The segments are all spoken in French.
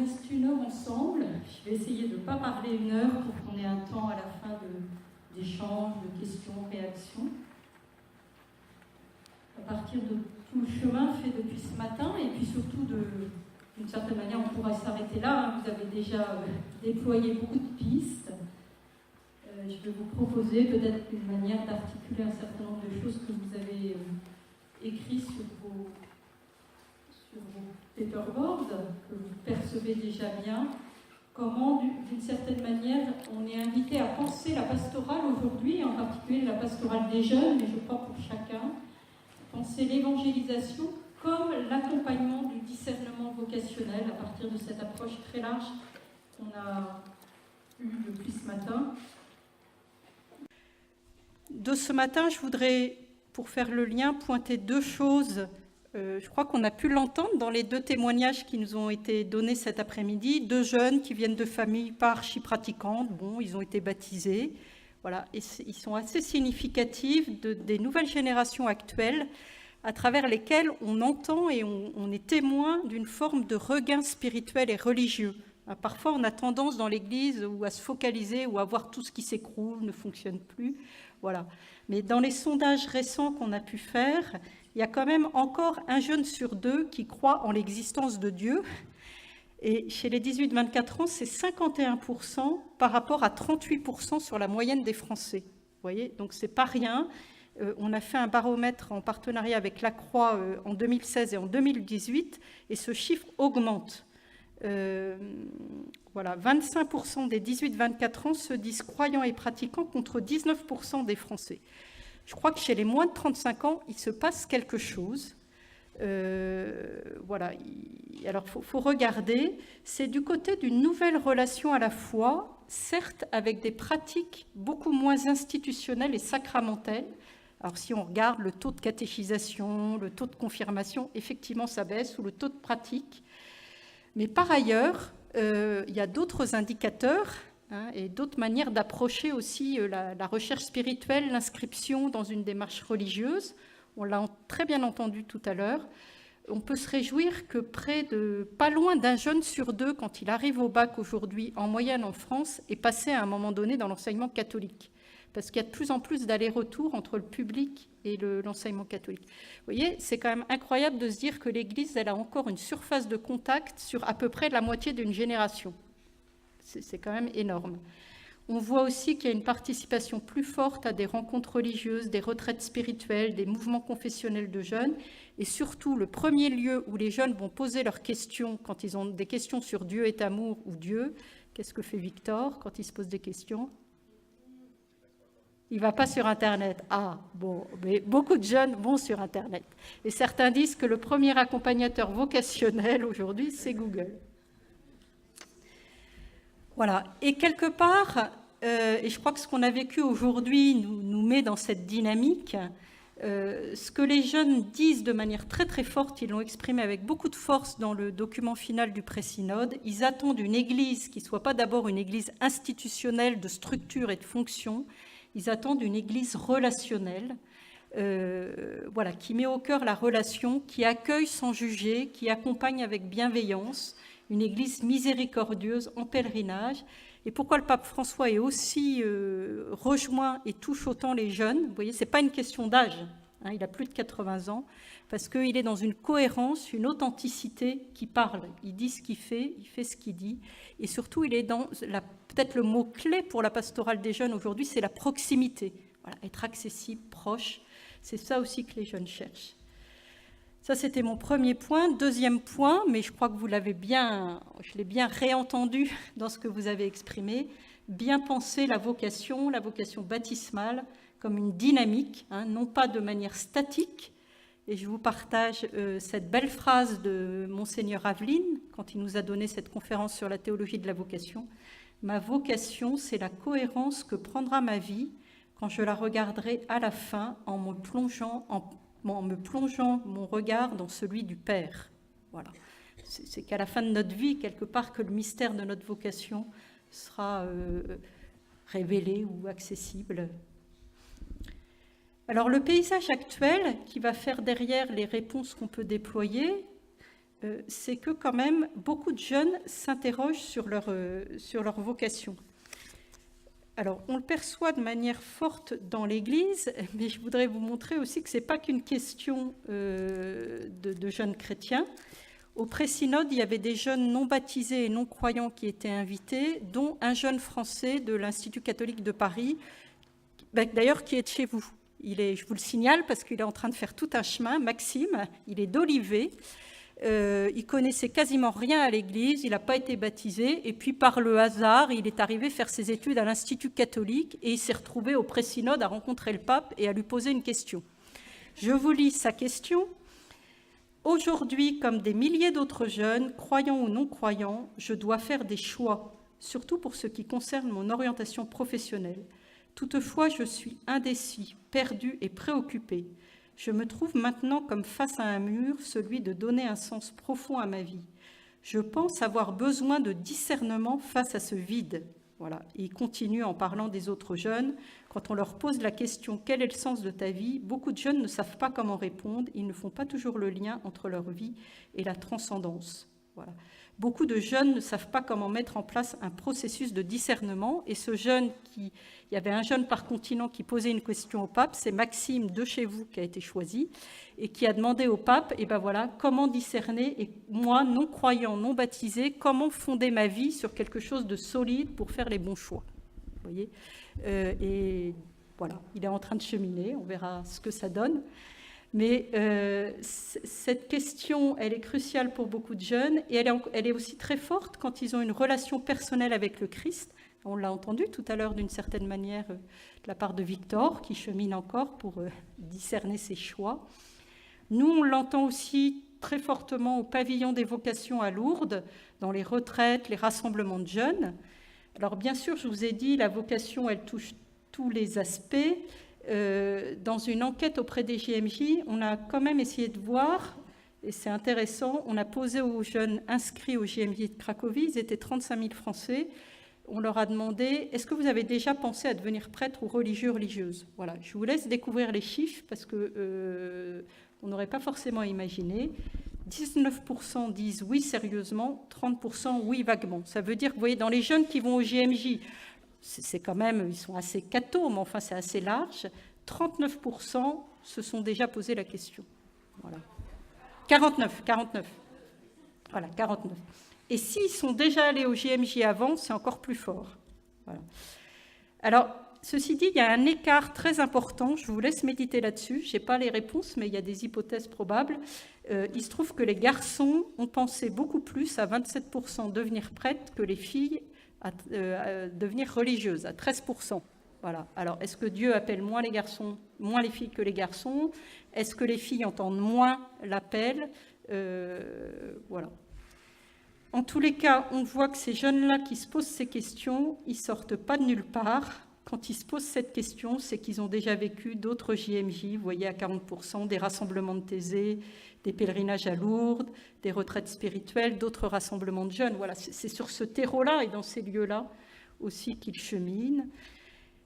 reste 1 heure ensemble. Je vais essayer de ne pas parler 1 heure pour qu'on ait un temps à la fin d'échanges, de questions, réactions. À partir de tout le chemin fait depuis ce matin, et puis surtout d'une certaine manière, on pourra s'arrêter là. Vous avez déjà déployé beaucoup de pistes. Je vais vous proposer peut-être une manière d'articuler un certain nombre de choses que vous avez écrites sur vos paperboards, que vous percevez déjà bien. Comment, d'une certaine manière, on est invité à penser la pastorale aujourd'hui, en particulier la pastorale des jeunes, mais je crois pour chacun, penser l'évangélisation comme l'accompagnement du discernement vocationnel à partir de cette approche très large qu'on a eue depuis ce matin. De ce matin, je voudrais, pour faire le lien, pointer 2 choses. Je crois qu'on a pu l'entendre dans les 2 témoignages qui nous ont été donnés cet après-midi. 2 jeunes qui viennent de familles pas archi-pratiquantes. Bon, ils ont été baptisés. Voilà, et ils sont assez significatifs des nouvelles générations actuelles à travers lesquelles on entend et on est témoin d'une forme de regain spirituel et religieux. Parfois, on a tendance dans l'Église à se focaliser ou à voir tout ce qui s'écroule, ne fonctionne plus. Voilà. Mais dans les sondages récents qu'on a pu faire, il y a quand même encore 1 jeune sur 2 qui croit en l'existence de Dieu. Et chez les 18-24 ans, c'est 51% par rapport à 38% sur la moyenne des Français. Vous voyez, donc c'est pas rien. On a fait un baromètre en partenariat avec la Croix en 2016 et en 2018, et ce chiffre augmente. Voilà, 25% des 18-24 ans se disent croyants et pratiquants contre 19% des Français. Je crois que chez les moins de 35 ans, il se passe quelque chose. Voilà. Alors, faut regarder. C'est du côté d'une nouvelle relation à la foi, certes avec des pratiques beaucoup moins institutionnelles et sacramentelles. Alors, si on regarde le taux de catéchisation, le taux de confirmation, effectivement, ça baisse, ou le taux de pratique. Mais par ailleurs, il y a d'autres indicateurs et d'autres manières d'approcher aussi la recherche spirituelle, l'inscription dans une démarche religieuse. On l'a très bien entendu tout à l'heure. On peut se réjouir que pas loin d'1 jeune sur 2, quand il arrive au bac aujourd'hui, en moyenne en France, est passé à un moment donné dans l'enseignement catholique. Parce qu'il y a de plus en plus d'allers-retours entre le public et l'enseignement catholique. Vous voyez, c'est quand même incroyable de se dire que l'Église, elle a encore une surface de contact sur à peu près la moitié d'une génération. C'est quand même énorme. On voit aussi qu'il y a une participation plus forte à des rencontres religieuses, des retraites spirituelles, des mouvements confessionnels de jeunes, et surtout le premier lieu où les jeunes vont poser leurs questions quand ils ont des questions sur Dieu est amour ou Dieu. Qu'est-ce que fait Victor quand il se pose des questions ? Il ne va pas sur Internet. Ah, bon, mais beaucoup de jeunes vont sur Internet. Et certains disent que le premier accompagnateur vocationnel aujourd'hui, c'est Google. Voilà. Et quelque part, et je crois que ce qu'on a vécu aujourd'hui nous met dans cette dynamique, ce que les jeunes disent de manière très très forte, ils l'ont exprimé avec beaucoup de force dans le document final du pré-synode, ils attendent une église qui ne soit pas d'abord une église institutionnelle de structure et de fonction. Ils attendent une église relationnelle, voilà, qui met au cœur la relation, qui accueille sans juger, qui accompagne avec bienveillance, une église miséricordieuse en pèlerinage. Et pourquoi le pape François est aussi rejoint et touche autant les jeunes ? Vous voyez, ce n'est pas une question d'âge, hein, il a plus de 80 ans, parce qu'il est dans une cohérence, une authenticité qui parle. Il dit ce qu'il fait, il fait ce qu'il dit. Et surtout, il est dans peut-être le mot-clé pour la pastorale des jeunes aujourd'hui, c'est la proximité. Voilà, être accessible, proche, c'est ça aussi que les jeunes cherchent. Ça, c'était mon premier point. Deuxième point, mais je crois que je l'ai bien réentendu dans ce que vous avez exprimé, bien penser la vocation baptismale, comme une dynamique, hein, non pas de manière statique. Et je vous partage cette belle phrase de Monseigneur Aveline, quand il nous a donné cette conférence sur la théologie de la vocation. « Ma vocation, c'est la cohérence que prendra ma vie quand je la regarderai à la fin en me plongeant mon regard dans celui du Père. » Voilà. C'est qu'à la fin de notre vie, quelque part, que le mystère de notre vocation sera révélé ou accessible. Alors, le paysage actuel, qui va faire derrière les réponses qu'on peut déployer, c'est que quand même beaucoup de jeunes s'interrogent sur leur vocation. Alors, on le perçoit de manière forte dans l'Église, mais je voudrais vous montrer aussi que ce n'est pas qu'une question de jeunes chrétiens. Au pré-synode, il y avait des jeunes non baptisés et non croyants qui étaient invités, dont un jeune Français de l'Institut catholique de Paris, d'ailleurs qui est de chez vous. Je vous le signale parce qu'il est en train de faire tout un chemin. Maxime, il est d'Olivet. Il connaissait quasiment rien à l'Église, il n'a pas été baptisé, et puis par le hasard, il est arrivé faire ses études à l'Institut catholique et il s'est retrouvé au pré-synode à rencontrer le pape et à lui poser une question. Je vous lis sa question. Aujourd'hui, comme des milliers d'autres jeunes, croyants ou non croyants, je dois faire des choix, surtout pour ce qui concerne mon orientation professionnelle. Toutefois, je suis indécis, perdu et préoccupé. Je me trouve maintenant comme face à un mur, celui de donner un sens profond à ma vie. Je pense avoir besoin de discernement face à ce vide. Voilà. Il continue en parlant des autres jeunes. Quand on leur pose la question « Quel est le sens de ta vie ?», beaucoup de jeunes ne savent pas comment répondre. Ils ne font pas toujours le lien entre leur vie et la transcendance. Voilà. Beaucoup de jeunes ne savent pas comment mettre en place un processus de discernement. Et il y avait un jeune par continent qui posait une question au pape, c'est Maxime de chez vous qui a été choisi, et qui a demandé au pape, comment discerner, et moi, non-croyant, non-baptisé, comment fonder ma vie sur quelque chose de solide pour faire les bons choix. Vous voyez, et voilà, il est en train de cheminer, on verra ce que ça donne. Mais cette question, elle est cruciale pour beaucoup de jeunes et elle est aussi très forte quand ils ont une relation personnelle avec le Christ. On l'a entendu tout à l'heure d'une certaine manière de la part de Victor, qui chemine encore pour discerner ses choix. Nous, on l'entend aussi très fortement au pavillon des vocations à Lourdes, dans les retraites, les rassemblements de jeunes. Alors bien sûr, je vous ai dit, la vocation, elle touche tous les aspects. Dans une enquête auprès des JMJ, on a quand même essayé de voir, et c'est intéressant, on a posé aux jeunes inscrits au JMJ de Cracovie, ils étaient 35 000 Français, on leur a demandé « Est-ce que vous avez déjà pensé à devenir prêtre ou religieux, religieuse ?» Voilà, je vous laisse découvrir les chiffres parce que on n'aurait pas forcément imaginé. 19% disent oui sérieusement, 30% oui vaguement. Ça veut dire que vous voyez, dans les jeunes qui vont au JMJ, c'est quand même, ils sont assez cathos, mais enfin c'est assez large. 39% se sont déjà posé la question. Voilà. 49. Voilà, 49. Et s'ils sont déjà allés au JMJ avant, c'est encore plus fort. Voilà. Alors, ceci dit, il y a un écart très important, je vous laisse méditer là-dessus. Je n'ai pas les réponses, mais il y a des hypothèses probables. Il se trouve que les garçons ont pensé beaucoup plus à 27% devenir prêtres que les filles à devenir religieuses, à 13%. Voilà. Alors, est-ce que Dieu appelle moins les filles que les garçons? Est-ce que les filles entendent moins l'appel? Voilà. En tous les cas, on voit que ces jeunes-là qui se posent ces questions, ils ne sortent pas de nulle part. Quand ils se posent cette question, c'est qu'ils ont déjà vécu d'autres JMJ, vous voyez, à 40%, des rassemblements de Thésée, des pèlerinages à Lourdes, des retraites spirituelles, d'autres rassemblements de jeunes. Voilà, c'est sur ce terreau-là et dans ces lieux-là aussi qu'ils cheminent.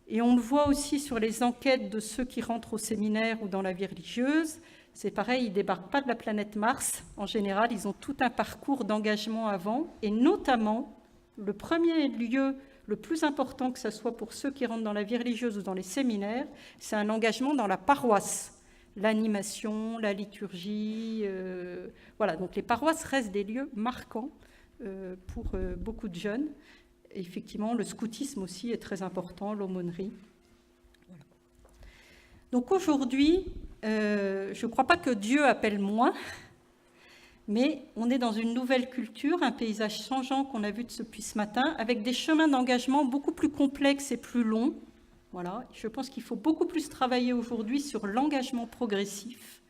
Et on le voit aussi sur les enquêtes de ceux qui rentrent au séminaire ou dans la vie religieuse. C'est pareil, ils ne débarquent pas de la planète Mars. En général, ils ont tout un parcours d'engagement avant. Et notamment, le premier lieu le plus important, que ce soit pour ceux qui rentrent dans la vie religieuse ou dans les séminaires, c'est un engagement dans la paroisse. L'animation, la liturgie, voilà. Donc les paroisses restent des lieux marquants pour beaucoup de jeunes. Et effectivement, le scoutisme aussi est très important, l'aumônerie. Voilà. Donc aujourd'hui, je ne crois pas que Dieu appelle moins, mais on est dans une nouvelle culture, un paysage changeant qu'on a vu depuis ce matin, avec des chemins d'engagement beaucoup plus complexes et plus longs. Voilà. Je pense qu'il faut beaucoup plus travailler aujourd'hui sur l'engagement progressif.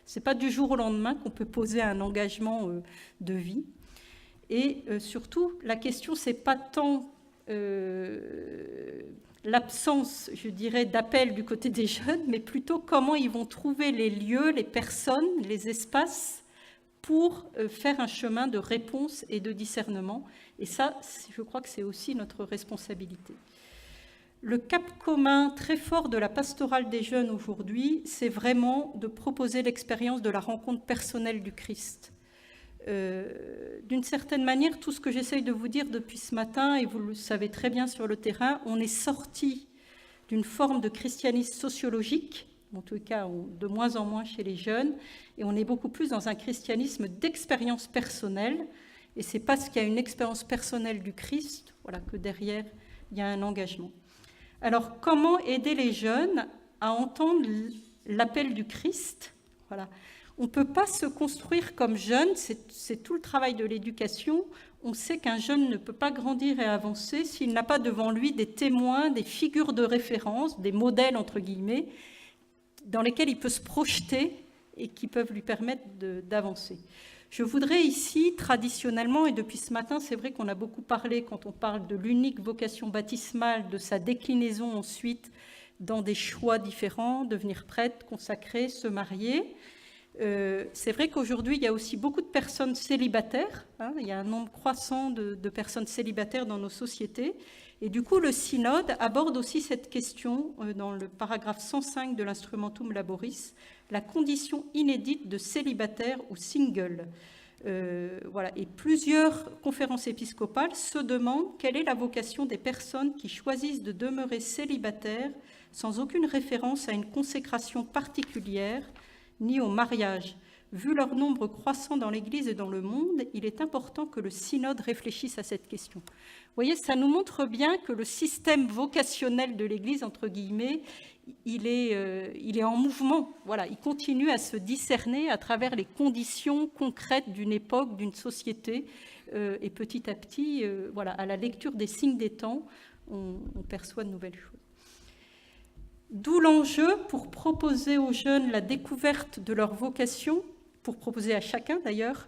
Ce n'est pas du jour au lendemain qu'on peut poser un engagement de vie. Et surtout, la question, ce n'est pas tant l'absence, je dirais, d'appel du côté des jeunes, mais plutôt comment ils vont trouver les lieux, les personnes, les espaces pour faire un chemin de réponse et de discernement. Et ça, je crois que c'est aussi notre responsabilité. Le cap commun très fort de la pastorale des jeunes aujourd'hui, c'est vraiment de proposer l'expérience de la rencontre personnelle du Christ. D'une certaine manière, tout ce que j'essaye de vous dire depuis ce matin, et vous le savez très bien sur le terrain, on est sorti d'une forme de christianisme sociologique, en tout cas de moins en moins chez les jeunes, et on est beaucoup plus dans un christianisme d'expérience personnelle, et c'est parce qu'il y a une expérience personnelle du Christ, voilà, que derrière, il y a un engagement. Alors, comment aider les jeunes à entendre l'appel du Christ? Voilà. On ne peut pas se construire comme jeune, c'est tout le travail de l'éducation. On sait qu'un jeune ne peut pas grandir et avancer s'il n'a pas devant lui des témoins, des figures de référence, des modèles, entre guillemets, dans lesquels il peut se projeter et qui peuvent lui permettre d'avancer. Je voudrais ici, traditionnellement, et depuis ce matin, c'est vrai qu'on a beaucoup parlé, quand on parle de l'unique vocation baptismale, de sa déclinaison ensuite dans des choix différents, devenir prêtre, consacré, se marier. C'est vrai qu'aujourd'hui, il y a aussi beaucoup de personnes célibataires, hein, il y a un nombre croissant de personnes célibataires dans nos sociétés, et du coup, le synode aborde aussi cette question dans le paragraphe 105 de l'Instrumentum Laboris, la condition inédite de célibataire ou single. Voilà. Et plusieurs conférences épiscopales se demandent quelle est la vocation des personnes qui choisissent de demeurer célibataires sans aucune référence à une consécration particulière, ni au mariage. Vu leur nombre croissant dans l'Église et dans le monde, il est important que le synode réfléchisse à cette question. Vous voyez, ça nous montre bien que le système vocationnel de l'Église, entre guillemets, il est en mouvement. Voilà, il continue à se discerner à travers les conditions concrètes d'une époque, d'une société. Et petit à petit, voilà, à la lecture des signes des temps, on perçoit de nouvelles choses. D'où l'enjeu pour proposer aux jeunes la découverte de leur vocation, pour proposer à chacun d'ailleurs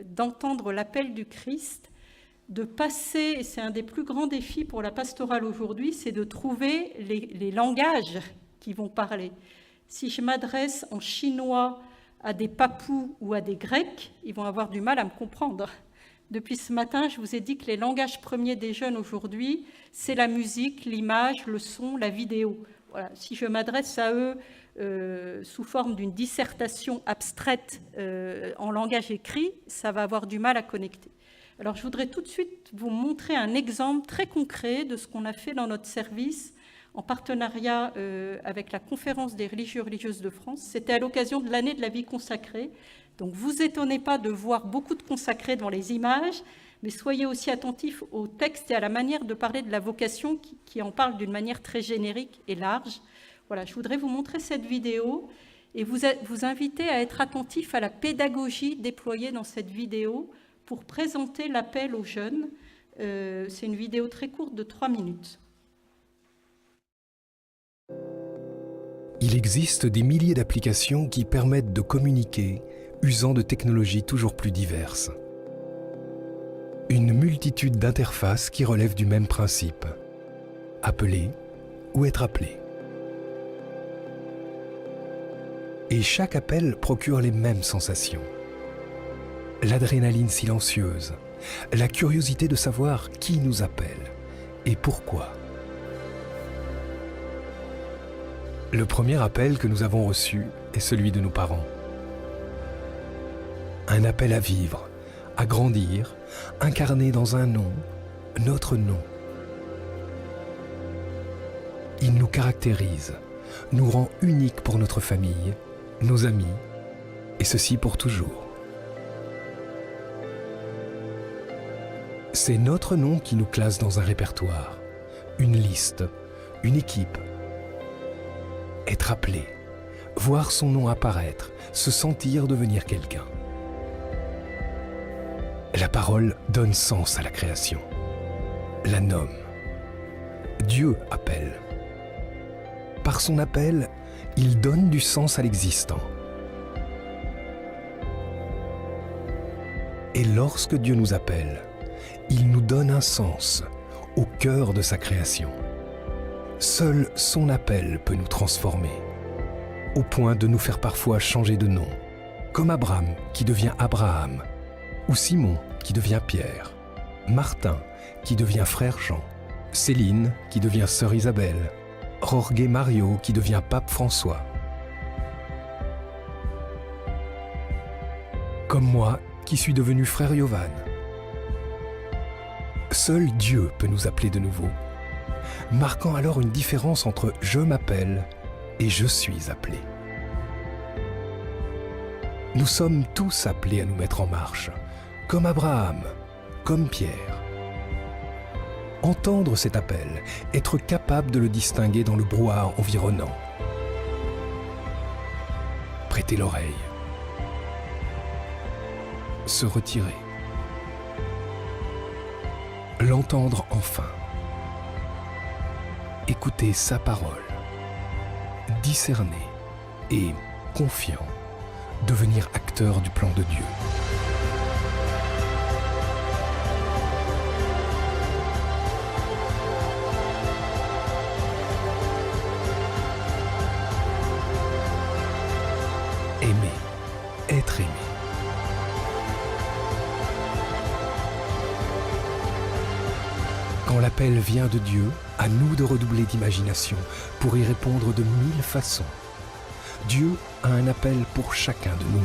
d'entendre l'appel du Christ, de passer, et c'est un des plus grands défis pour la pastorale aujourd'hui, c'est de trouver les langages qui vont parler. Si je m'adresse en chinois à des Papous ou à des Grecs, ils vont avoir du mal à me comprendre. Depuis ce matin, je vous ai dit que les langages premiers des jeunes aujourd'hui, c'est la musique, l'image, le son, la vidéo. Voilà. Si je m'adresse à eux sous forme d'une dissertation abstraite en langage écrit, ça va avoir du mal à connecter. Alors, je voudrais tout de suite vous montrer un exemple très concret de ce qu'on a fait dans notre service en partenariat avec la Conférence des religieuses de France. C'était à l'occasion de l'année de la vie consacrée. Donc, vous étonnez pas de voir beaucoup de consacrés dans les images, mais soyez aussi attentifs au texte et à la manière de parler de la vocation qui en parle d'une manière très générique et large. Voilà, je voudrais vous montrer cette vidéo et vous inviter à être attentifs à la pédagogie déployée dans cette vidéo pour présenter l'appel aux jeunes. C'est une vidéo très courte de 3 minutes. Il existe des milliers d'applications qui permettent de communiquer, usant de technologies toujours plus diverses. Une multitude d'interfaces qui relèvent du même principe. Appeler ou être appelé. Et chaque appel procure les mêmes sensations. L'adrénaline silencieuse, la curiosité de savoir qui nous appelle et pourquoi. Le premier appel que nous avons reçu est celui de nos parents. Un appel à vivre, à grandir, incarné dans un nom, notre nom. Il nous caractérise, nous rend uniques pour notre famille, nos amis, et ceci pour toujours. C'est notre nom qui nous classe dans un répertoire, une liste, une équipe. Être appelé, voir son nom apparaître, se sentir devenir quelqu'un. La parole donne sens à la création, la nomme. Dieu appelle. Par son appel, il donne du sens à l'existant. Et lorsque Dieu nous appelle, il nous donne un sens au cœur de sa création. Seul son appel peut nous transformer, au point de nous faire parfois changer de nom, comme Abraham qui devient Abraham, ou Simon qui devient Pierre, Martin qui devient frère Jean, Céline qui devient sœur Isabelle, Jorge Mario qui devient pape François. Comme moi qui suis devenu frère Yovan. Seul Dieu peut nous appeler de nouveau, marquant alors une différence entre « je m'appelle » et « je suis appelé ». Nous sommes tous appelés à nous mettre en marche, comme Abraham, comme Pierre. Entendre cet appel, être capable de le distinguer dans le brouhaha environnant. Prêter l'oreille. Se retirer. L'entendre enfin. Écouter sa parole. Discerner et, confiant, devenir acteur du plan de Dieu. Aimer, être aimé. Quand l'appel vient de Dieu, à nous de redoubler d'imagination pour y répondre de 1000 façons. Dieu a un appel pour chacun de nous.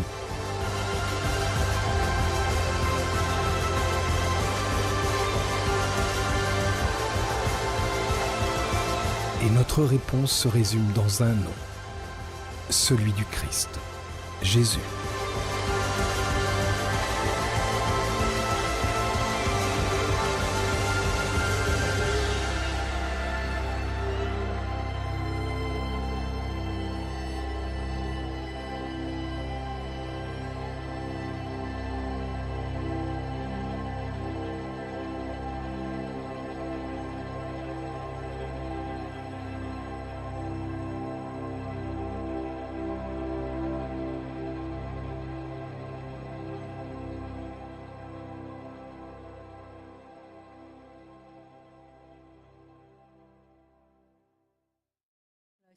Et notre réponse se résume dans un nom, celui du Christ, Jésus.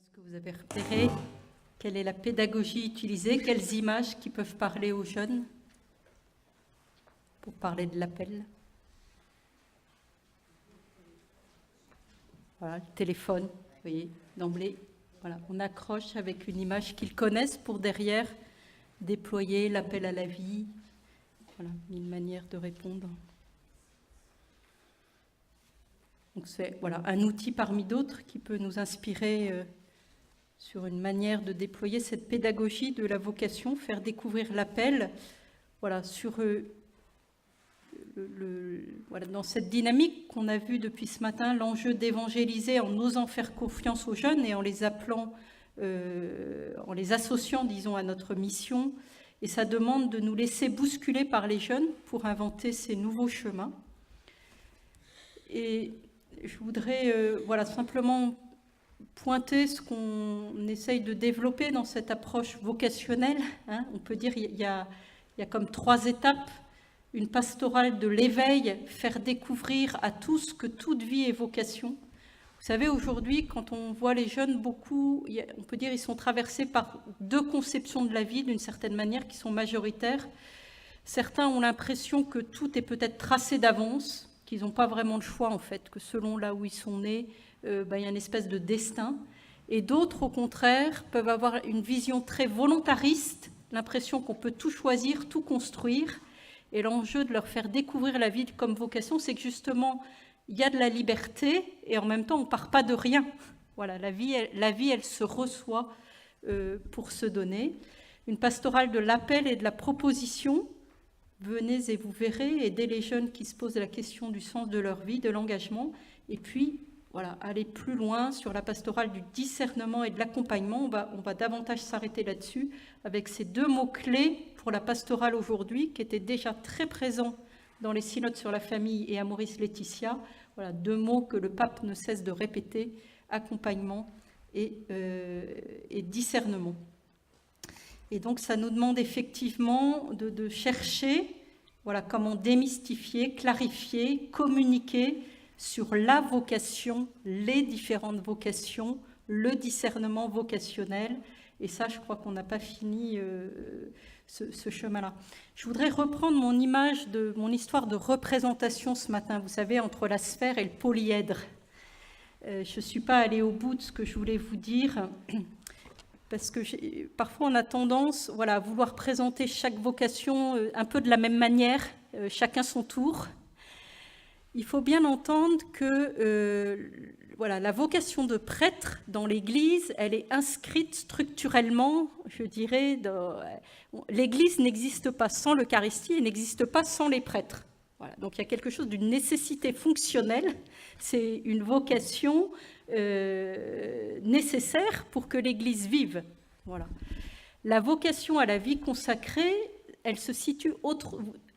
Est-ce que vous avez repéré quelle est la pédagogie utilisée, quelles images qui peuvent parler aux jeunes pour parler de l'appel? Voilà, le téléphone, vous voyez, d'emblée, voilà, on accroche avec une image qu'ils connaissent pour derrière déployer l'appel à la vie. Voilà, une manière de répondre. Donc c'est voilà, un outil parmi d'autres qui peut nous inspirer sur une manière de déployer cette pédagogie de la vocation, faire découvrir l'appel, voilà, sur voilà, dans cette dynamique qu'on a vue depuis ce matin, l'enjeu d'évangéliser en osant faire confiance aux jeunes et en les appelant, en les associant, disons, à notre mission. Et ça demande de nous laisser bousculer par les jeunes pour inventer ces nouveaux chemins. Et je voudrais voilà, simplement pointer ce qu'on essaye de développer dans cette approche vocationnelle. Hein. On peut dire qu'il y a comme 3 étapes. Une pastorale de l'éveil, faire découvrir à tous que toute vie est vocation. Vous savez, aujourd'hui, quand on voit les jeunes, beaucoup, on peut dire qu'ils sont traversés par 2 conceptions de la vie, d'une certaine manière, qui sont majoritaires. Certains ont l'impression que tout est peut-être tracé d'avance, qu'ils n'ont pas vraiment le choix, en fait, que selon là où ils sont nés, il y a une espèce de destin. Et d'autres, au contraire, peuvent avoir une vision très volontariste, l'impression qu'on peut tout choisir, tout construire. Et l'enjeu de leur faire découvrir la vie comme vocation, c'est que justement, il y a de la liberté et en même temps, on ne part pas de rien. Voilà, la vie, elle se reçoit pour se donner. Une pastorale de l'appel et de la proposition. Venez et vous verrez, aider les jeunes qui se posent la question du sens de leur vie, de l'engagement. Et puis, voilà, aller plus loin sur la pastorale du discernement et de l'accompagnement. On va davantage s'arrêter là-dessus avec ces 2 mots-clés pour la pastorale aujourd'hui, qui étaient déjà très présents dans les synodes sur la famille et à Maurice Laetitia. Voilà, 2 mots que le pape ne cesse de répéter, accompagnement et discernement. Et donc ça nous demande effectivement de chercher voilà, comment démystifier, clarifier, communiquer sur la vocation, les différentes vocations, le discernement vocationnel. Et ça, je crois qu'on n'a pas fini ce chemin-là. Je voudrais reprendre mon histoire de représentation ce matin, vous savez, entre la sphère et le polyèdre. Je ne suis pas allée au bout de ce que je voulais vous dire. parce que parfois on a tendance à vouloir présenter chaque vocation un peu de la même manière, chacun son tour. Il faut bien entendre que la vocation de prêtre dans l'Église, elle est inscrite structurellement, je dirais, l'Église n'existe pas sans l'Eucharistie et n'existe pas sans les prêtres. Voilà. Donc il y a quelque chose d'une nécessité fonctionnelle, c'est une vocation nécessaire pour que l'Église vive. Voilà. La vocation à la vie consacrée, elle se situe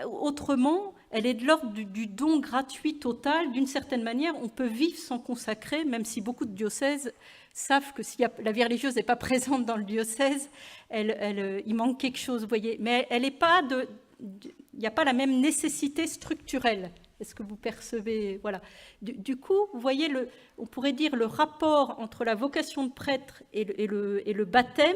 autrement, elle est de l'ordre du don gratuit total. D'une certaine manière, on peut vivre sans consacrer, même si beaucoup de diocèses savent que si la vie religieuse n'est pas présente dans le diocèse, il manque quelque chose, vous voyez. Mais elle n'est pas il n'y a pas la même nécessité structurelle. Est-ce que vous percevez? Voilà. Du coup, vous voyez, on pourrait dire le rapport entre la vocation de prêtre et le baptême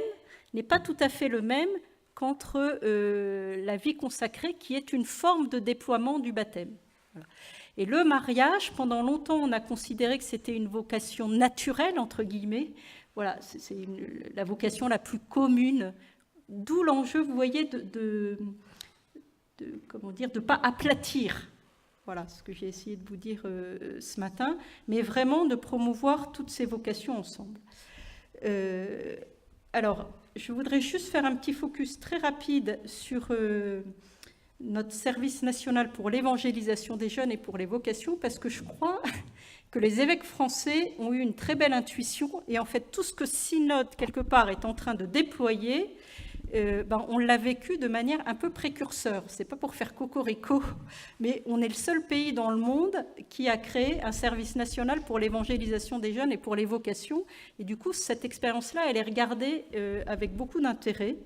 n'est pas tout à fait le même qu'entre la vie consacrée, qui est une forme de déploiement du baptême. Voilà. Et le mariage, pendant longtemps, on a considéré que c'était une vocation naturelle, entre guillemets. Voilà, c'est la vocation la plus commune. D'où l'enjeu, vous voyez, de ne pas aplatir. Voilà ce que j'ai essayé de vous dire ce matin, mais vraiment de promouvoir toutes ces vocations ensemble. Alors, je voudrais juste faire un petit focus très rapide sur notre service national pour l'évangélisation des jeunes et pour les vocations, parce que je crois que les évêques français ont eu une très belle intuition, et en fait, tout ce que Synode, quelque part, est en train de déployer, on l'a vécu de manière un peu précurseur. C'est pas pour faire cocorico, mais on est le seul pays dans le monde qui a créé un service national pour l'évangélisation des jeunes et pour les vocations. Et du coup, cette expérience-là, elle est regardée avec beaucoup d'intérêt,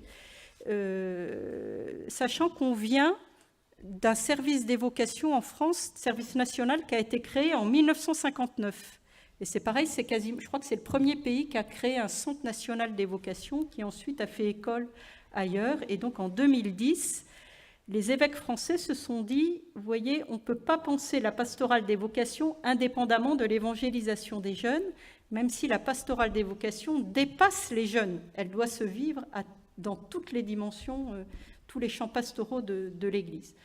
sachant qu'on vient d'un service des vocations en France, service national qui a été créé en 1959. Et c'est pareil, je crois que c'est le premier pays qui a créé un centre national des vocations, qui ensuite a fait école ailleurs. Et donc en 2010, les évêques français se sont dit, vous voyez, on ne peut pas penser la pastorale des vocations indépendamment de l'évangélisation des jeunes, même si la pastorale des vocations dépasse les jeunes. Elle doit se vivre dans toutes les dimensions, tous les champs pastoraux de l'Église.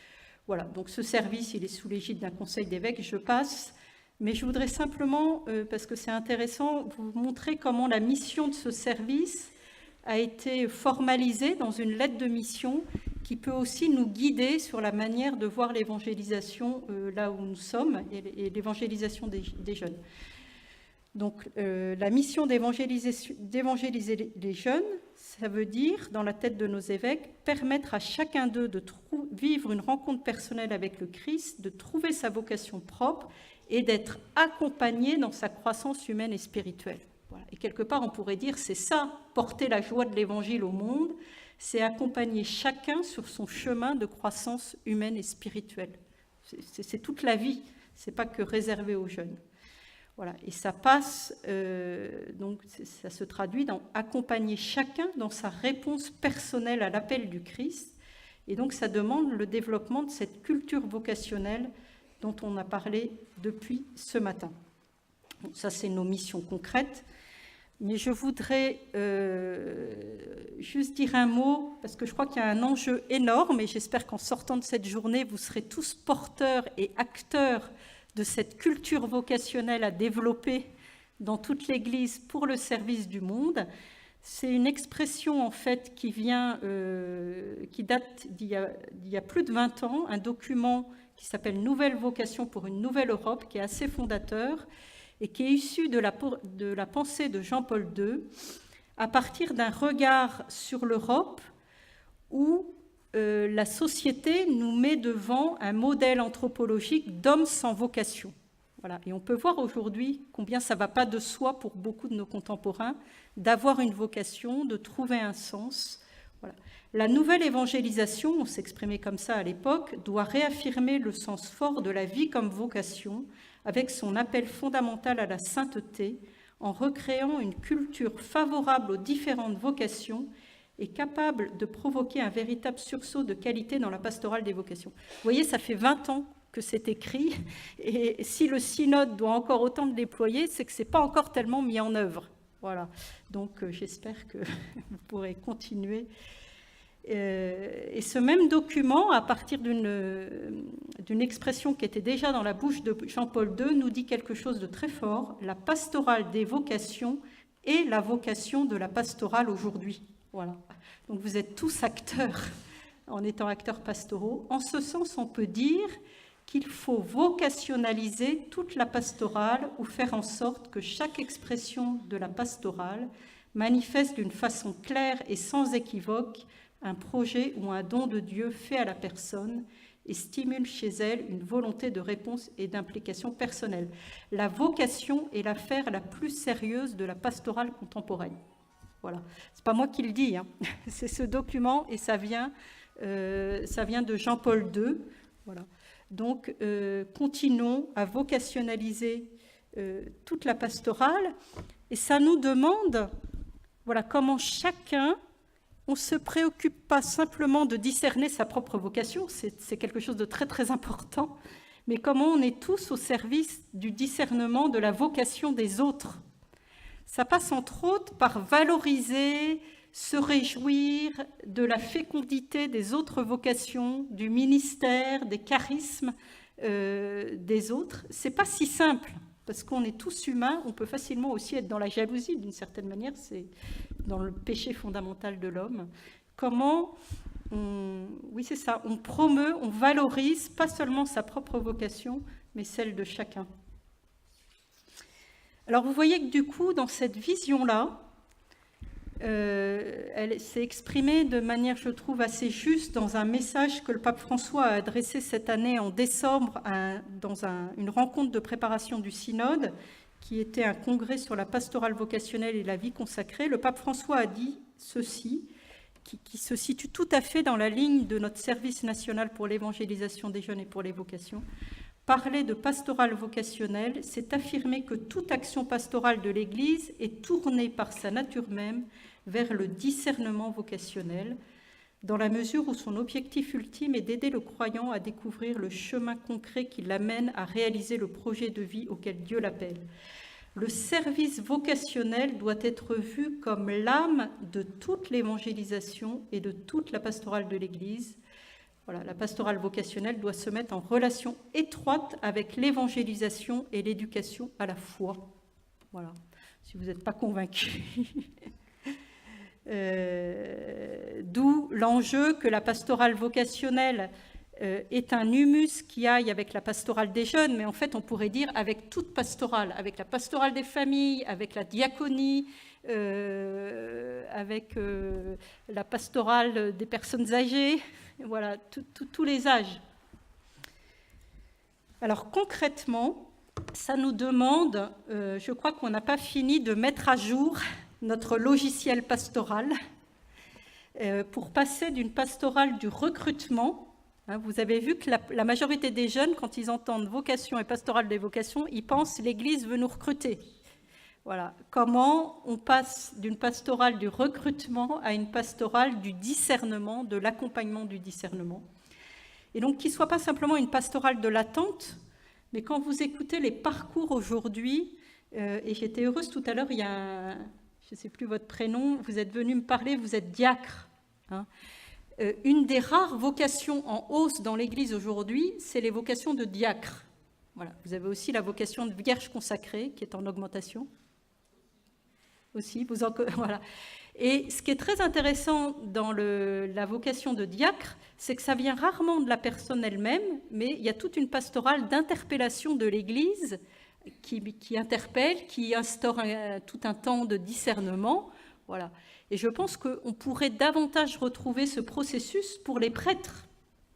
Voilà, donc ce service, il est sous l'égide d'un conseil d'évêques, je passe. Mais je voudrais simplement, parce que c'est intéressant, vous montrer comment la mission de ce service a été formalisée dans une lettre de mission qui peut aussi nous guider sur la manière de voir l'évangélisation là où nous sommes et l'évangélisation des jeunes. Donc, la mission d'évangéliser les jeunes, ça veut dire, dans la tête de nos évêques, permettre à chacun d'eux de vivre une rencontre personnelle avec le Christ, de trouver sa vocation propre et d'être accompagné dans sa croissance humaine et spirituelle. Voilà. Et quelque part, on pourrait dire, c'est ça, porter la joie de l'Évangile au monde, c'est accompagner chacun sur son chemin de croissance humaine et spirituelle. C'est toute la vie, c'est pas que réservé aux jeunes. Voilà. Et ça passe, donc ça se traduit dans accompagner chacun dans sa réponse personnelle à l'appel du Christ. Et donc ça demande le développement de cette culture vocationnelle dont on a parlé depuis ce matin. Bon, ça, c'est nos missions concrètes. Mais je voudrais juste dire un mot, parce que je crois qu'il y a un enjeu énorme, et j'espère qu'en sortant de cette journée, vous serez tous porteurs et acteurs de cette culture vocationnelle à développer dans toute l'Église pour le service du monde. C'est une expression, en fait, qui date d'il y a plus de 20 ans, un document qui s'appelle « Nouvelle vocation pour une nouvelle Europe », qui est assez fondateur et qui est issu de la pensée de Jean-Paul II, à partir d'un regard sur l'Europe où la société nous met devant un modèle anthropologique d'homme sans vocation. Voilà. Et on peut voir aujourd'hui combien ça ne va pas de soi pour beaucoup de nos contemporains d'avoir une vocation, de trouver un sens. Voilà. La nouvelle évangélisation, on s'exprimait comme ça à l'époque, doit réaffirmer le sens fort de la vie comme vocation, avec son appel fondamental à la sainteté, en recréant une culture favorable aux différentes vocations et capable de provoquer un véritable sursaut de qualité dans la pastorale des vocations. Vous voyez, ça fait 20 ans que c'est écrit, et si le synode doit encore autant le déployer, c'est que ce n'est pas encore tellement mis en œuvre. Voilà. Donc, j'espère que vous pourrez continuer. Et ce même document, à partir d'une expression qui était déjà dans la bouche de Jean-Paul II, nous dit quelque chose de très fort, la pastorale des vocations et la vocation de la pastorale aujourd'hui. Voilà. Donc vous êtes tous acteurs en étant acteurs pastoraux. En ce sens, on peut dire qu'il faut vocationaliser toute la pastorale ou faire en sorte que chaque expression de la pastorale manifeste d'une façon claire et sans équivoque un projet ou un don de Dieu fait à la personne et stimule chez elle une volonté de réponse et d'implication personnelle. La vocation est l'affaire la plus sérieuse de la pastorale contemporaine. Voilà. C'est pas moi qui le dis, hein. C'est ce document et ça vient de Jean-Paul II. Voilà. Donc, continuons à vocationaliser toute la pastorale et ça nous demande, voilà, comment chacun. On ne se préoccupe pas simplement de discerner sa propre vocation, c'est quelque chose de très très important, mais comment on est tous au service du discernement de la vocation des autres. Ça passe entre autres par valoriser, se réjouir de la fécondité des autres vocations, du ministère, des charismes des autres. C'est pas si simple, parce qu'on est tous humains, on peut facilement aussi être dans la jalousie d'une certaine manière, c'est dans le péché fondamental de l'homme. Comment oui, c'est ça, on promeut, on valorise pas seulement sa propre vocation, mais celle de chacun. Alors vous voyez que du coup, dans cette vision-là, elle s'est exprimée de manière, je trouve, assez juste dans un message que le pape François a adressé cette année en décembre dans une rencontre de préparation du synode, qui était un congrès sur la pastorale vocationnelle et la vie consacrée. Le pape François a dit ceci, qui se situe tout à fait dans la ligne de notre service national pour l'évangélisation des jeunes et pour les vocations. Parler de pastorale vocationnelle, c'est affirmer que toute action pastorale de l'Église est tournée par sa nature même vers le discernement vocationnel, dans la mesure où son objectif ultime est d'aider le croyant à découvrir le chemin concret qui l'amène à réaliser le projet de vie auquel Dieu l'appelle. Le service vocationnel doit être vu comme l'âme de toute l'évangélisation et de toute la pastorale de l'Église. Voilà, la pastorale vocationnelle doit se mettre en relation étroite avec l'évangélisation et l'éducation à la foi. Voilà, si vous n'êtes pas convaincus. D'où l'enjeu que la pastorale vocationnelle est un humus qui aille avec la pastorale des jeunes, mais en fait on pourrait dire avec toute pastorale, avec la pastorale des familles, avec la diaconie, avec la pastorale des personnes âgées, voilà, tous les âges. Alors concrètement, ça nous demande, je crois qu'on n'a pas fini de mettre à jour notre logiciel pastoral pour passer d'une pastorale du recrutement. Vous avez vu que la majorité des jeunes, quand ils entendent vocation et pastorale des vocations, ils pensent l'Église veut nous recruter. Voilà. Comment on passe d'une pastorale du recrutement à une pastorale du discernement, de l'accompagnement du discernement. Et donc qu'il ne soit pas simplement une pastorale de l'attente, mais quand vous écoutez les parcours aujourd'hui, et j'étais heureuse tout à l'heure, il y a je ne sais plus votre prénom, vous êtes venu me parler, vous êtes diacre. Une des rares vocations en hausse dans l'Église aujourd'hui, c'est les vocations de diacre. Voilà. Vous avez aussi la vocation de vierge consacrée, qui est en augmentation. Aussi, voilà. Et ce qui est très intéressant dans la vocation de diacre, c'est que ça vient rarement de la personne elle-même, mais il y a toute une pastorale d'interpellation de l'Église qui interpelle, qui instaure tout un temps de discernement. Voilà. Et je pense qu'on pourrait davantage retrouver ce processus pour les prêtres.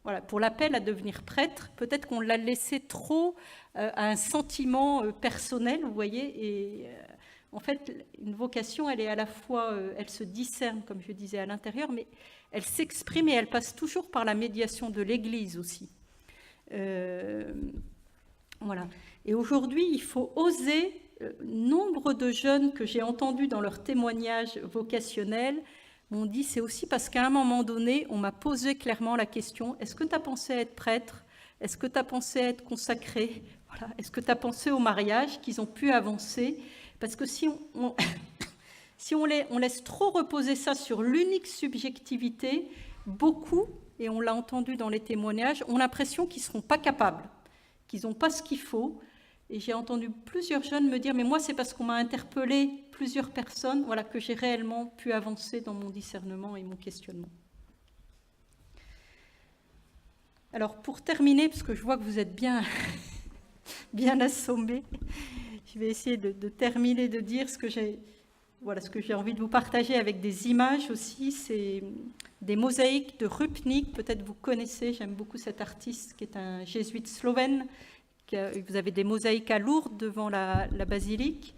Voilà, pour l'appel à devenir prêtre, peut-être qu'on l'a laissé trop à un sentiment personnel, vous voyez, et en fait, une vocation, elle est à la fois, elle se discerne, comme je disais, à l'intérieur, mais elle s'exprime et elle passe toujours par la médiation de l'Église aussi. Voilà. Et aujourd'hui, il faut oser. Nombre de jeunes que j'ai entendus dans leurs témoignages vocationnels m'ont dit, c'est aussi parce qu'à un moment donné, on m'a posé clairement la question, est-ce que tu as pensé à être prêtre? Est-ce que tu as pensé à être consacré? Voilà. Est-ce que tu as pensé au mariage? Qu'ils ont pu avancer? Parce que si Si on laisse trop reposer ça sur l'unique subjectivité, beaucoup, et on l'a entendu dans les témoignages, ont l'impression qu'ils ne seront pas capables, qu'ils n'ont pas ce qu'il faut. Et j'ai entendu plusieurs jeunes me dire « mais moi, c'est parce qu'on m'a interpellé plusieurs personnes voilà, que j'ai réellement pu avancer dans mon discernement et mon questionnement. » Alors, pour terminer, parce que je vois que vous êtes bien, bien assommés, je vais essayer de terminer, de dire ce que j'ai envie de vous partager avec des images aussi. C'est des mosaïques de Rupnik, peut-être vous connaissez, j'aime beaucoup cet artiste qui est un jésuite slovène. Vous avez des mosaïques à Lourdes devant la basilique,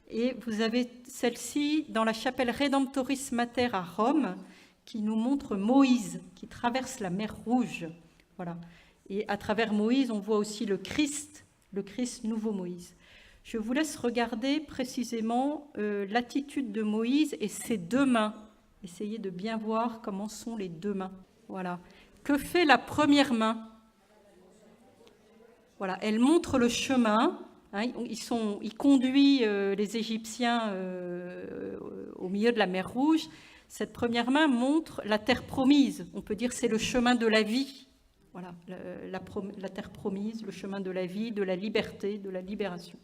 et vous avez celle-ci dans la chapelle Redemptoris Mater à Rome, qui nous montre Moïse, qui traverse la mer Rouge. Voilà. Et à travers Moïse, on voit aussi le Christ nouveau Moïse. Je vous laisse regarder précisément l'attitude de Moïse et ses deux mains. Essayez de bien voir comment sont les deux mains. Voilà. Que fait la première main ? Voilà, elle montre le chemin. Hein, il conduit les Égyptiens au milieu de la mer Rouge. Cette première main montre la terre promise. On peut dire que c'est le chemin de la vie. Voilà, la terre promise, le chemin de la vie, de la liberté, de la libération.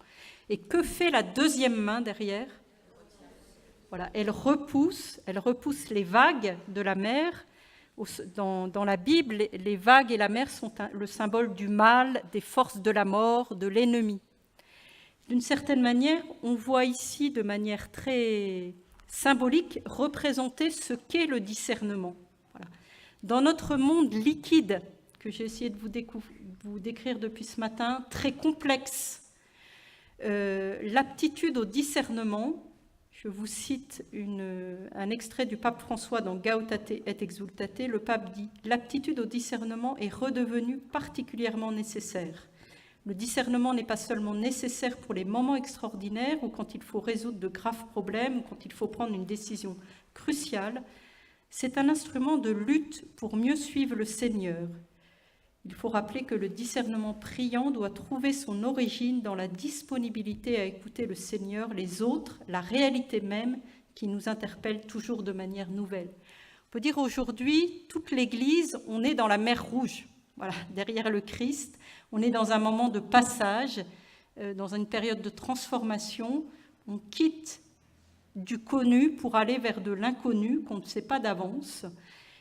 Et que fait la deuxième main derrière ? Voilà, elle repousse les vagues de la mer. Dans la Bible, les vagues et la mer sont le symbole du mal, des forces de la mort, de l'ennemi. D'une certaine manière, on voit ici, de manière très symbolique, représenter ce qu'est le discernement. Voilà. Dans notre monde liquide, que j'ai essayé de vous décrire depuis ce matin, très complexe, l'aptitude au discernement. Je vous cite un extrait du pape François dans Gautate et Exultate. Le pape dit « L'aptitude au discernement est redevenue particulièrement nécessaire. Le discernement n'est pas seulement nécessaire pour les moments extraordinaires ou quand il faut résoudre de graves problèmes ou quand il faut prendre une décision cruciale. C'est un instrument de lutte pour mieux suivre le Seigneur. Il faut rappeler que le discernement priant doit trouver son origine dans la disponibilité à écouter le Seigneur, les autres, la réalité même qui nous interpelle toujours de manière nouvelle. » On peut dire aujourd'hui, toute l'Église, on est dans la mer Rouge, voilà, derrière le Christ. On est dans un moment de passage, dans une période de transformation. On quitte du connu pour aller vers de l'inconnu qu'on ne sait pas d'avance.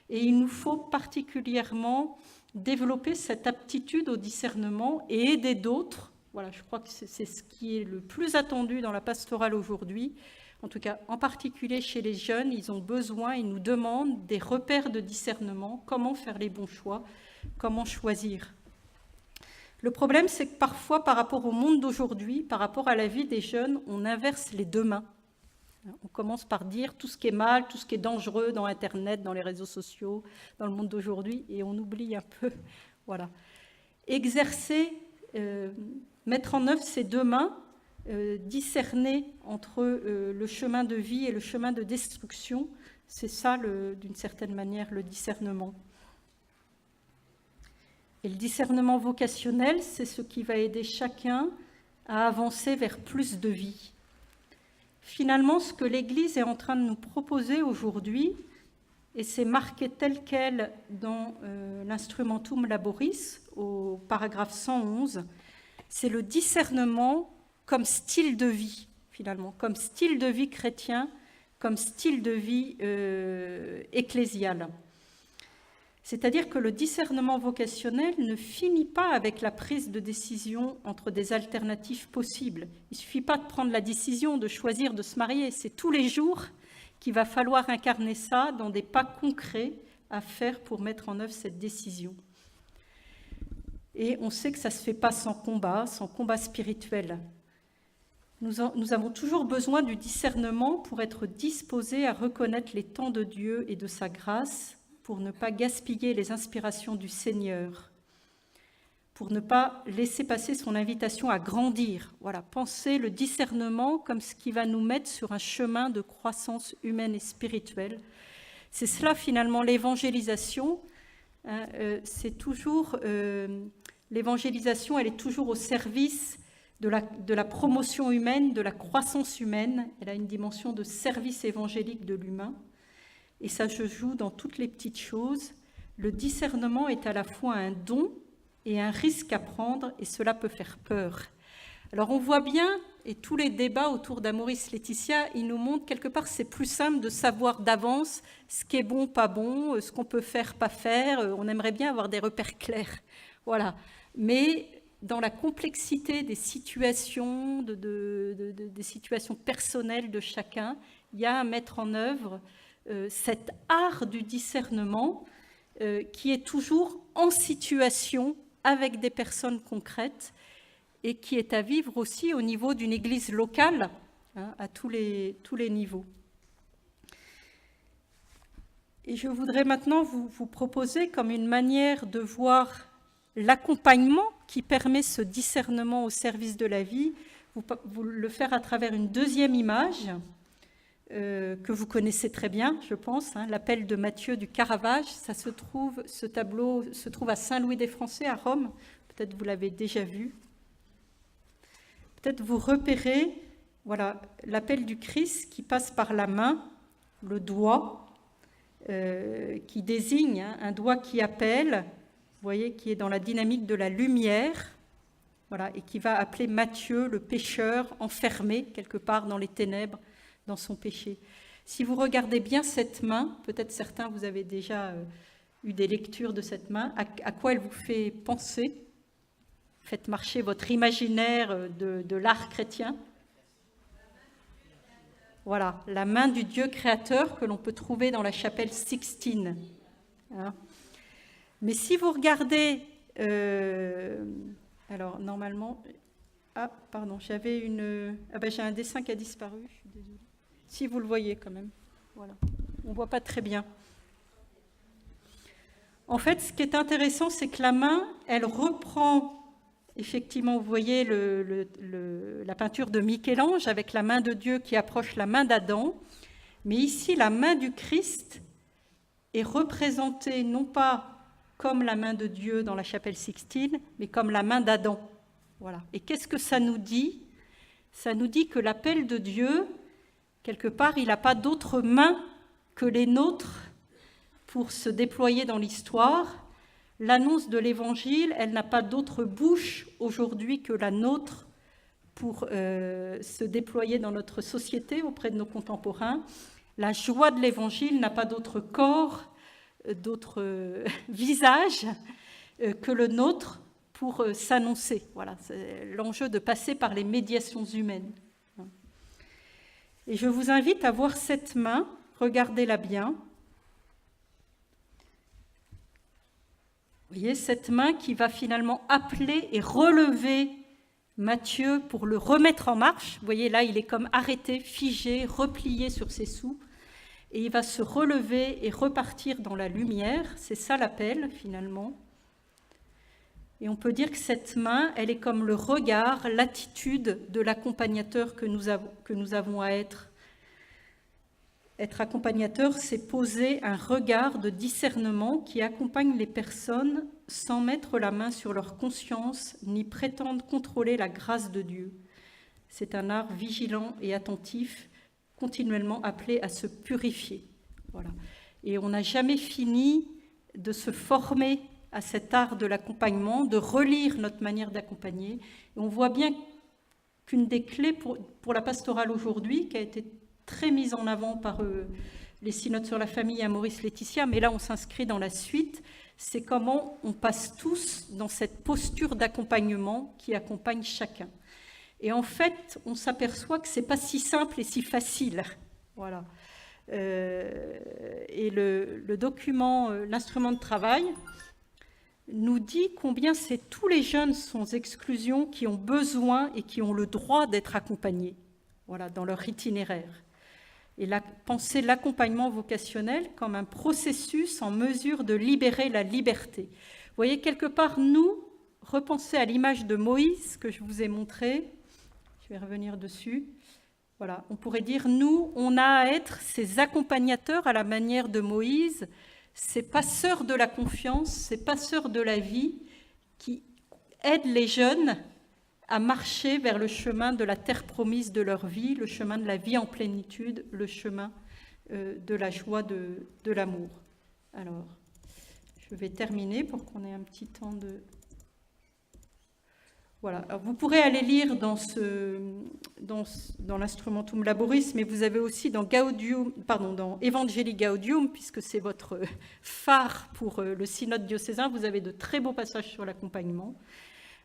Et il nous faut particulièrement développer cette aptitude au discernement et aider d'autres. Voilà, je crois que c'est ce qui est le plus attendu dans la pastorale aujourd'hui. En tout cas, en particulier chez les jeunes, ils ont besoin, ils nous demandent des repères de discernement, comment faire les bons choix, comment choisir. Le problème, c'est que parfois, par rapport au monde d'aujourd'hui, par rapport à la vie des jeunes, on inverse les deux mains. On commence par dire tout ce qui est mal, tout ce qui est dangereux dans Internet, dans les réseaux sociaux, dans le monde d'aujourd'hui, et on oublie un peu. Voilà. Exercer, mettre en œuvre ces deux mains, discerner entre le chemin de vie et le chemin de destruction, c'est ça, d'une certaine manière, le discernement. Et le discernement vocationnel, c'est ce qui va aider chacun à avancer vers plus de vie. Finalement, ce que l'Église est en train de nous proposer aujourd'hui, et c'est marqué tel quel dans l'Instrumentum Laboris, au paragraphe 111, c'est le discernement comme style de vie, finalement, comme style de vie chrétien, comme style de vie ecclésial. C'est-à-dire que le discernement vocationnel ne finit pas avec la prise de décision entre des alternatives possibles. Il ne suffit pas de prendre la décision de choisir de se marier. C'est tous les jours qu'il va falloir incarner ça dans des pas concrets à faire pour mettre en œuvre cette décision. Et on sait que ça ne se fait pas sans combat spirituel. Nous avons toujours besoin du discernement pour être disposés à reconnaître les temps de Dieu et de sa grâce, pour ne pas gaspiller les inspirations du Seigneur, pour ne pas laisser passer son invitation à grandir. Voilà, penser le discernement comme ce qui va nous mettre sur un chemin de croissance humaine et spirituelle. C'est cela finalement l'évangélisation. C'est toujours l'évangélisation, elle est toujours au service de la promotion humaine, de la croissance humaine. Elle a une dimension de service évangélique de l'humain. Et ça se joue dans toutes les petites choses. Le discernement est à la fois un don et un risque à prendre, et cela peut faire peur. Alors on voit bien, et tous les débats autour d'Amoris Laetitia, ils nous montrent quelque part c'est plus simple de savoir d'avance ce qui est bon, pas bon, ce qu'on peut faire, pas faire. On aimerait bien avoir des repères clairs. Voilà. Mais dans la complexité des situations, des situations personnelles de chacun, il y a à mettre en œuvre cet art du discernement qui est toujours en situation avec des personnes concrètes et qui est à vivre aussi au niveau d'une église locale, à tous les niveaux. Et je voudrais maintenant vous proposer comme une manière de voir l'accompagnement qui permet ce discernement au service de la vie, vous le faire à travers une deuxième image que vous connaissez très bien, je pense, l'appel de Matthieu du Caravage. Ce tableau se trouve à Saint-Louis-des-Français, à Rome. Peut-être vous l'avez déjà vu. Peut-être vous repérez, voilà, l'appel du Christ qui passe par la main, le doigt, qui désigne un doigt qui appelle, vous voyez, qui est dans la dynamique de la lumière, voilà, et qui va appeler Matthieu, le pécheur, enfermé quelque part dans les ténèbres, dans son péché. Si vous regardez bien cette main, peut-être certains vous avez déjà eu des lectures de cette main, à quoi elle vous fait penser? Faites marcher votre imaginaire de l'art chrétien. Voilà, la main du Dieu créateur que l'on peut trouver dans la chapelle Sixtine. Mais si vous regardez... alors, normalement... Ah, pardon, j'avais une... Ah ben, j'ai un dessin qui a disparu, je suis désolée. Si vous le voyez quand même. Voilà. On ne voit pas très bien. En fait, ce qui est intéressant, c'est que la main, elle reprend... Effectivement, vous voyez la peinture de Michel-Ange avec la main de Dieu qui approche la main d'Adam. Mais ici, la main du Christ est représentée non pas comme la main de Dieu dans la chapelle Sixtine, mais comme la main d'Adam. Voilà. Et qu'est-ce que ça nous dit? Ça nous dit que l'appel de Dieu, quelque part, il n'a pas d'autre main que les nôtres pour se déployer dans l'histoire. L'annonce de l'Évangile, elle n'a pas d'autre bouche aujourd'hui que la nôtre pour se déployer dans notre société auprès de nos contemporains. La joie de l'Évangile n'a pas d'autre corps, d'autre visage que le nôtre pour s'annoncer. Voilà, c'est l'enjeu de passer par les médiations humaines. Et je vous invite à voir cette main, regardez-la bien. Vous voyez, cette main qui va finalement appeler et relever Matthieu pour le remettre en marche. Vous voyez, là, il est comme arrêté, figé, replié sur ses sous. Et il va se relever et repartir dans la lumière. C'est ça l'appel, finalement. Et on peut dire que cette main, elle est comme le regard, l'attitude de l'accompagnateur que nous avons à être. Être accompagnateur, c'est poser un regard de discernement qui accompagne les personnes sans mettre la main sur leur conscience ni prétendre contrôler la grâce de Dieu. C'est un art vigilant et attentif, continuellement appelé à se purifier. Voilà. Et on n'a jamais fini de se former à cet art de l'accompagnement, de relire notre manière d'accompagner. Et on voit bien qu'une des clés pour la pastorale aujourd'hui, qui a été très mise en avant par les synodes sur la famille et Amoris Laetitia, mais là on s'inscrit dans la suite, c'est comment on passe tous dans cette posture d'accompagnement qui accompagne chacun. Et en fait, on s'aperçoit que c'est pas si simple et si facile. Voilà. Et le document, l'instrument de travail, nous dit combien c'est tous les jeunes sans exclusion qui ont besoin et qui ont le droit d'être accompagnés, voilà, dans leur itinéraire. Et penser l'accompagnement vocationnel comme un processus en mesure de libérer la liberté. Vous voyez, quelque part, nous, repenser à l'image de Moïse que je vous ai montrée, je vais revenir dessus, voilà, on pourrait dire, nous, on a à être ces accompagnateurs à la manière de Moïse, ces passeurs de la confiance, ces passeurs de la vie qui aident les jeunes à marcher vers le chemin de la terre promise de leur vie, le chemin de la vie en plénitude, le chemin de la joie, de l'amour. Alors, je vais terminer pour qu'on ait un petit temps de... Voilà. Alors, vous pourrez aller lire dans l'Instrumentum Laboris, mais vous avez aussi dans Evangelii Gaudium, puisque c'est votre phare pour le synode diocésain, vous avez de très beaux passages sur l'accompagnement.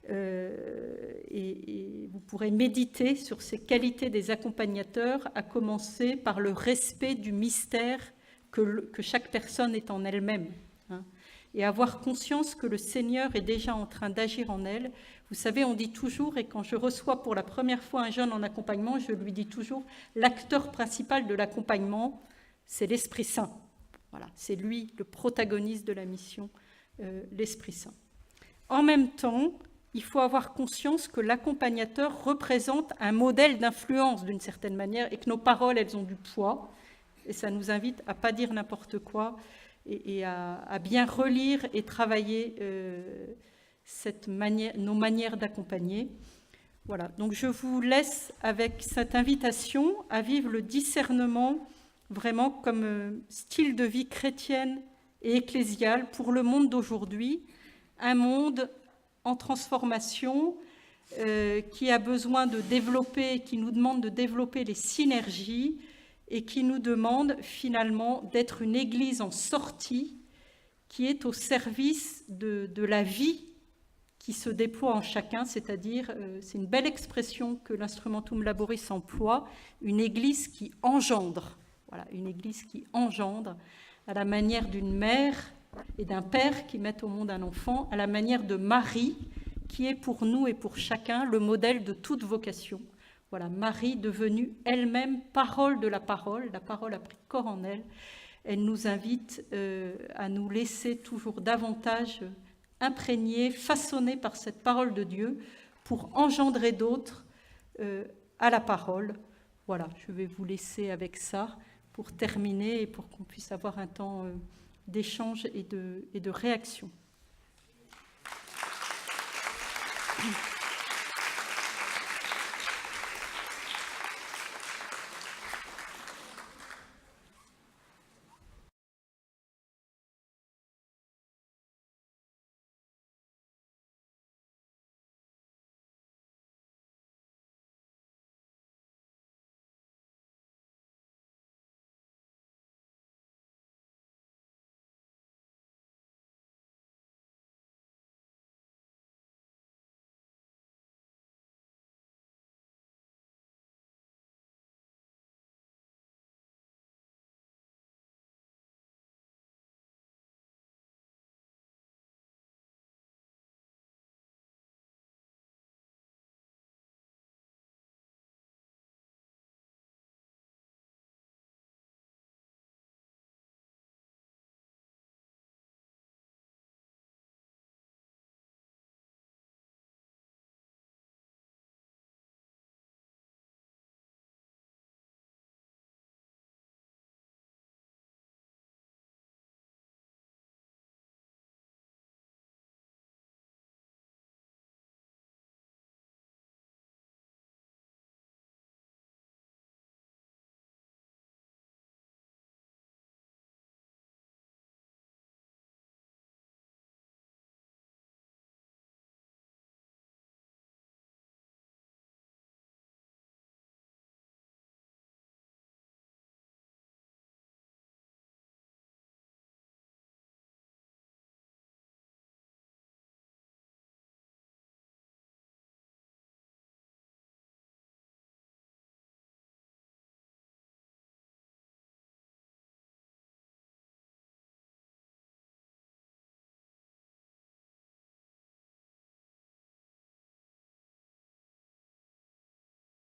Et vous pourrez méditer sur ces qualités des accompagnateurs, à commencer par le respect du mystère que chaque personne est en elle-même, hein, et avoir conscience que le Seigneur est déjà en train d'agir en elle. Vous savez, on dit toujours, et quand je reçois pour la première fois un jeune en accompagnement, je lui dis toujours, l'acteur principal de l'accompagnement, c'est l'Esprit Saint. Voilà, c'est lui le protagoniste de la mission, l'Esprit Saint. En même temps, il faut avoir conscience que l'accompagnateur représente un modèle d'influence d'une certaine manière et que nos paroles, elles ont du poids. Et ça nous invite à ne pas dire n'importe quoi et à bien relire et travailler nos manières d'accompagner. Voilà, donc je vous laisse avec cette invitation à vivre le discernement vraiment comme style de vie chrétienne et ecclésiale pour le monde d'aujourd'hui, un monde en transformation, qui a besoin de développer, qui nous demande de développer les synergies et qui nous demande finalement d'être une Église en sortie qui est au service de la vie qui se déploie en chacun, c'est-à-dire, c'est une belle expression que l'Instrumentum Laboris emploie, une Église qui engendre, voilà, une Église qui engendre à la manière d'une mère et d'un père qui mettent au monde un enfant, à la manière de Marie, qui est pour nous et pour chacun le modèle de toute vocation. Voilà, Marie devenue elle-même parole de la parole a pris corps en elle. Elle nous invite à nous laisser toujours davantage imprégnés, façonnés par cette parole de Dieu pour engendrer d'autres à la parole. Voilà, je vais vous laisser avec ça pour terminer et pour qu'on puisse avoir un temps d'échange et de réaction.